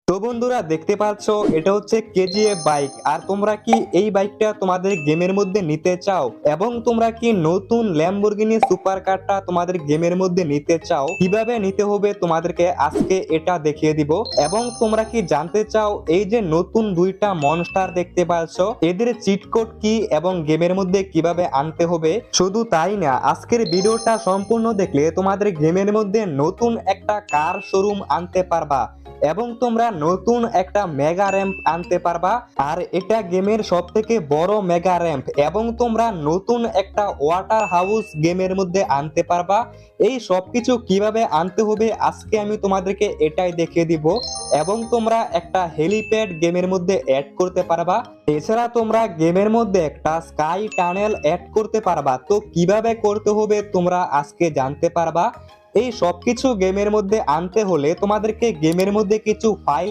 তো বন্ধুরা দেখতে পাচ্ছ এটা হচ্ছে কেজিএফ বাইক। আর তোমরা কি এই বাইকটা তোমাদের গেমের মধ্যে নিতে চাও এবং তোমরা কি নতুন ল্যাম্বরগিনি সুপার কারটা তোমাদের গেমের মধ্যে নিতে চাও, কিভাবে নিতে হবে তোমাদেরকে আজকে এটা দেখিয়ে দিব। এবং তোমরা কি জানতে চাও এই যে নতুন দুইটা মনস্টার দেখতে পাচ্ছ এদের চিট কোড কি এবং গেমের মধ্যে কিভাবে আনতে হবে। শুধু তাই না, আজকের ভিডিওটা সম্পূর্ণ দেখলে তোমাদের গেমের মধ্যে নতুন একটা কার শোরুম আনতে পারবা এবং তোমরা নতুন একটা মেগা র্যাম্প আনতে পারবা। আর এটা গেমের সব থেকে বড় মেগা র্যাম্প এবং তোমরা নতুন একটা ওয়াটার হাউস গেমের মধ্যে আনতে পারবা। এই সবকিছু কিভাবে আনতে হবে আজকে আমি তোমাদেরকে এটাই দেখিয়ে দিব। এবং তোমরা একটা হেলিপ্যাড গেমের মধ্যে অ্যাড করতে পারবা। এছাড়া তোমরা গেমের মধ্যে একটা স্কাই টানেল অ্যাড করতে পারবা। তো কিভাবে করতে হবে তোমরা আজকে জানতে পারবা। এই সবকিছু গেমের মধ্যে আনতে হলে তোমাদেরকে গেমের মধ্যে কিছু ফাইল